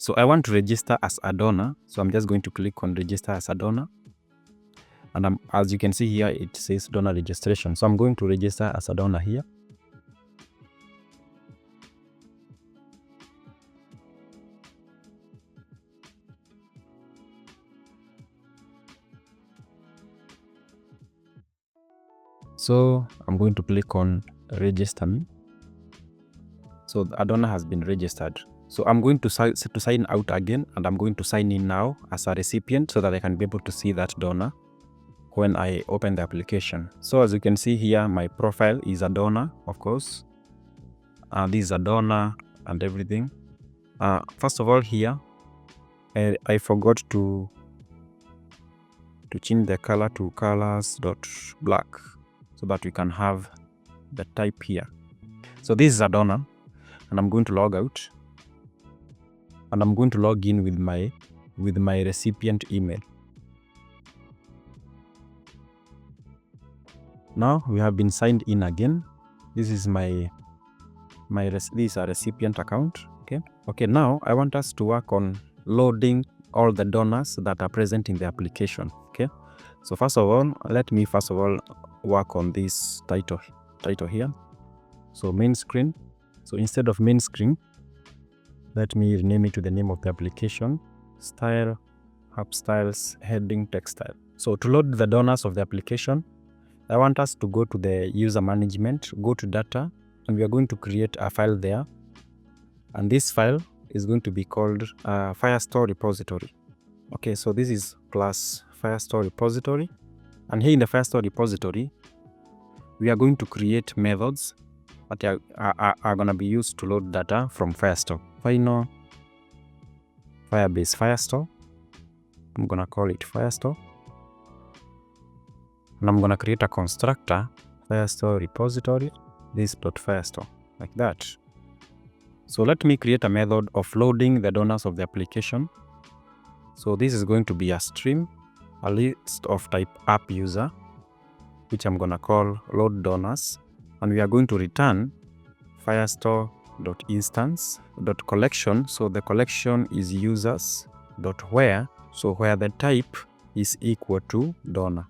So I want to register as a donor. So I'm just going to click on register as a donor. And as you can see here, it says donor registration. So I'm going to register as a donor here. So I'm going to click on register me. So a donor has been registered. So I'm going to sign out again, and I'm going to sign in now as a recipient so that I can be able to see that donor when I open the application. So as you can see here, my profile is a donor, of course. This is a donor and everything. First of all here, I forgot to change the color to colors.black so that we can have the type here. So this is a donor, and I'm going to log out, and I'm going to log in with my recipient email. Now we have been signed in again. This is this is a recipient account. Okay, now I want us to work on loading all the donors that are present in the application. Okay, so first of all, let me work on this title here. So main screen. So instead of main screen, let me rename it to the name of the application: style, app styles, heading, textile. So to load the donors of the application, I want us to go to the user management, go to data, and we are going to create a file there. And this file is going to be called Firestore repository. Okay, so this is plus Firestore repository. And here in the Firestore repository, we are going to create methods that are going to be used to load data from Firestore. Final Firebase Firestore. I'm going to call it Firestore. And I'm going to create a constructor, Firestore repository, this.firestore, like that. So let me create a method of loading the donors of the application. So this is going to be a stream, a list of type app user, which I'm going to call load donors. And we are going to return firestore.instance.collection. So the collection is users.where. So where the type is equal to donor.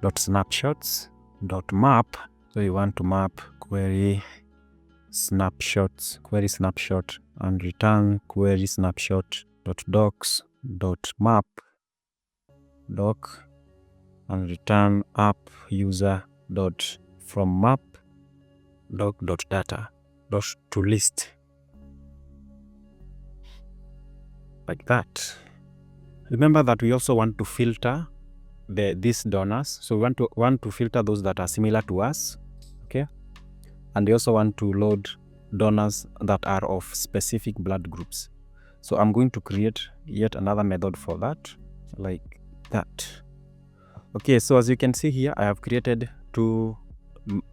.snapshots.map. So you want to map query snapshots, query snapshot, and return query snapshot.docs.map doc, and return app user dot from map doc.data dot to list, like that. Remember that we also want to filter these donors. So we want to filter those that are similar to us. Okay, and we also want to load donors that are of specific blood groups. So I'm going to create yet another method for that, like that. Okay, so as you can see here, I have created two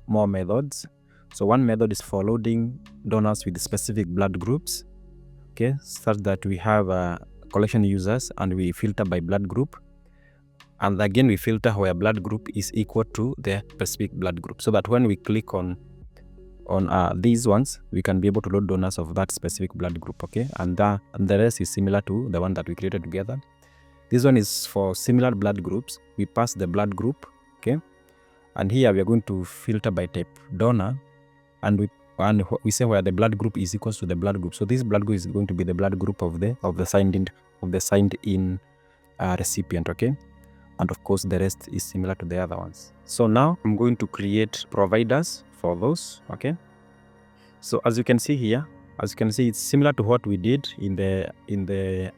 more methods. So one method is for loading donors with specific blood groups, okay, such that we have collection users and we filter by blood group. And again, we filter where blood group is equal to the specific blood group, so that when we click on these ones, we can be able to load donors of that specific blood group. Okay, and the rest is similar to the one that we created together. This one is for similar blood groups. We pass the blood group, okay, and here we are going to filter by type donor, and we say where the blood group is equal to the blood group. So this blood group is going to be the blood group of the signed in recipient. Okay, and of course the rest is similar to the other ones. So now I'm going to create providers for those. Okay, so as you can see here, it's similar to what we did in the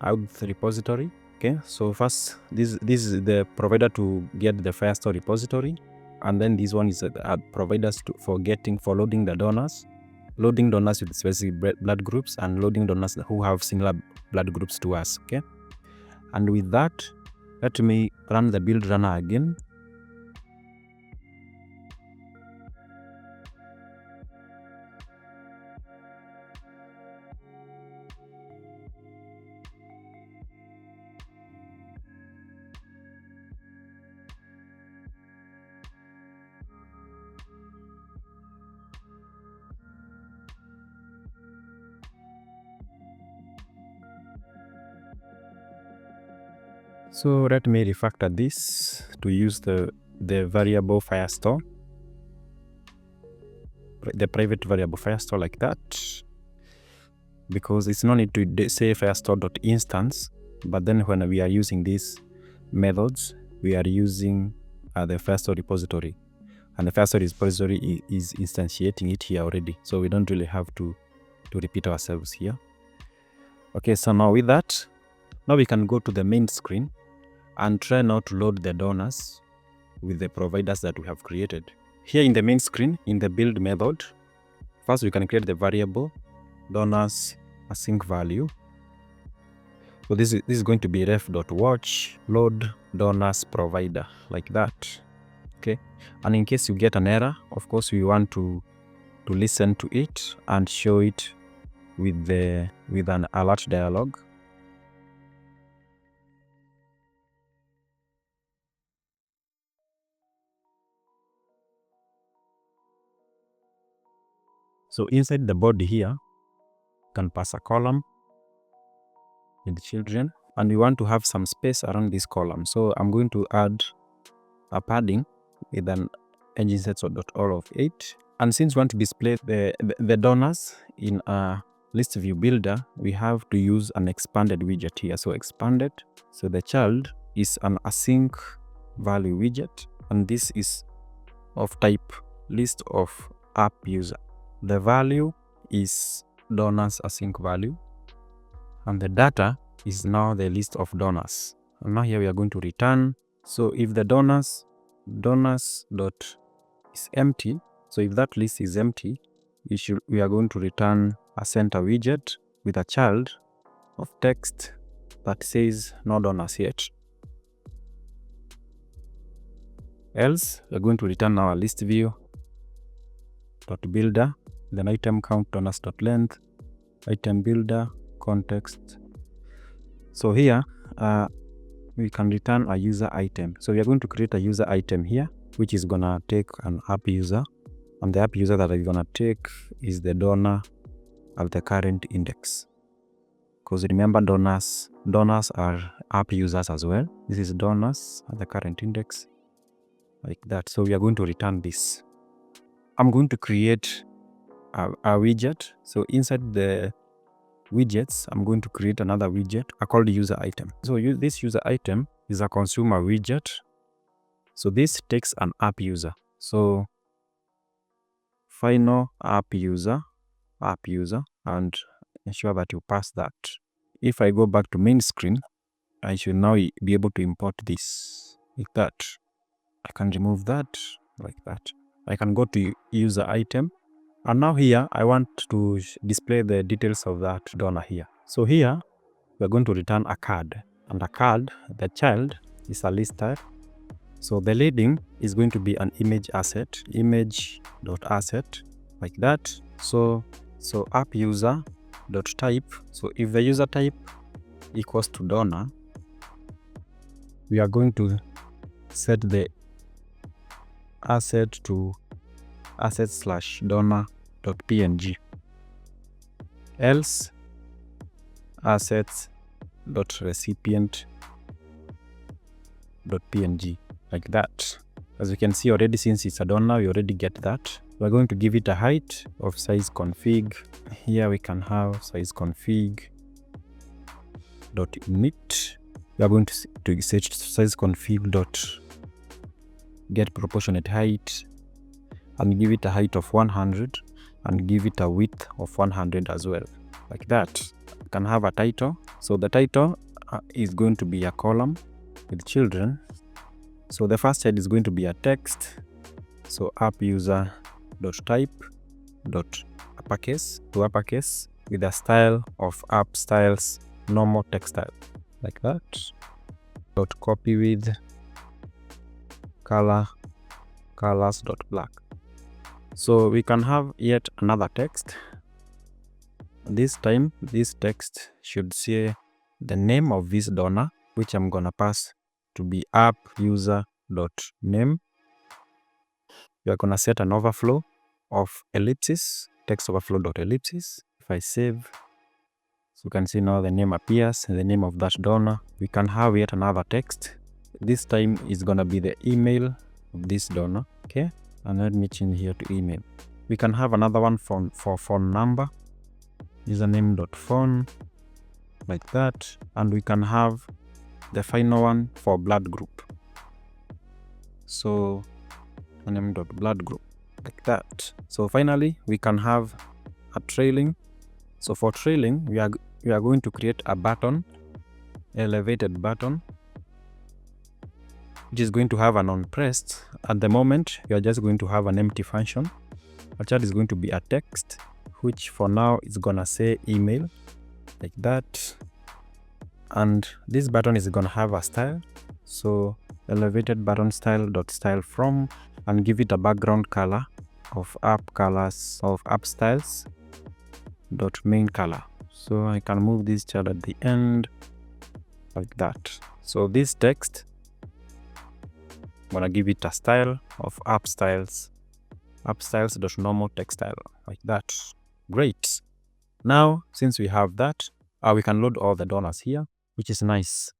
auth repository. Okay, so first this is the provider to get the Firestore repository, and then this one is providers for loading the donors, loading donors with specific blood groups, and loading donors who have similar blood groups to us. Okay, and with that, let me run the build runner again. So let me refactor this to use the variable Firestore, the private variable Firestore, like that, because it's no need to say firestore.instance, but then when we are using these methods, we are using the Firestore repository, and the Firestore repository is instantiating it here already, so we don't really have to repeat ourselves here. Okay, so now with that, now we can go to the main screen and try now to load the donors with the providers that we have created. Here in the main screen, in the build method, first we can create the variable donors async value. So this is going to be ref.watch load donors provider, like that. Okay, and in case you get an error, of course we want to listen to it and show it with an alert dialog. So inside the body here, you can pass a column with children, and we want to have some space around this column. So I'm going to add a padding with an engine set.all of 8. And since we want to display the donors in a list view builder, we have to use an expanded widget here. So expanded, so the child is an async value widget, and this is of type list of app user. The value is donors async value, and the data is now the list of donors. And now here we are going to return. So if the donors dot is empty, so if that list is empty, we are going to return a center widget with a child of text that says no donors yet. Else we are going to return our list view dot builder, then item count donors dot length, item builder context. So here we can return a user item. So we are going to create a user item here, which is gonna take an app user, and the app user that we're gonna take is the donor at the current index. Because remember, donors are app users as well. This is donors at the current index, like that. So we are going to return this. I'm going to create a widget. So inside the widgets, I'm going to create another widget called user item. So this user item is a consumer widget. So this takes an app user. So final app user, and ensure that you pass that. If I go back to main screen, I should now be able to import this like that. I can remove that like that. I can go to user item, and now here I want to display the details of that donor here. So here we're going to return a card, and a card, the child is a list type. So the leading is going to be an image asset, image.asset, like that. So app user dot type. So if the user type equals to donor, we are going to set the asset to asset/donor.png. Else assets.recipient.png, like that. As you can see already, since it's a donor, we already get that. We're going to give it a height of size config. Here we can have size config.init. We are going to set size config.get proportionate height, and give it a height of 100 and give it a width of 100 as well, like that. We can have a title. So the title is going to be a column with children. So the first head is going to be a text. So app user dot type dot uppercase to uppercase with a style of app styles normal text style, like that. Dot copy with colors dot black. So we can have yet another text. This time this text should say the name of this donor, which I'm gonna pass to be app user dot name. We are gonna set an overflow of ellipsis, text overflow dot ellipsis. If I save, you can see now the name appears, the name of that donor. We can have yet another text. This time is gonna be the email of this donor. Okay, and let me change here to email. We can have another one for phone number, username.phone, like that, and we can have the final one for blood group. So name.blood group, like that. So finally we can have a trailing. So for trailing, we are going to create a button, elevated button, which is going to have an on pressed. At the moment, you are just going to have an empty function. Our chat is going to be a text, which for now is gonna say email, like that. And this button is gonna have a style. So elevated button style from, and give it a background color of app colors of app styles dot main color. So I can move this chat at the end like that. So this text, I'm gonna give it a style of app styles dot normal text style, like that. Great. Now since we have that, we can load all the donors here, which is nice.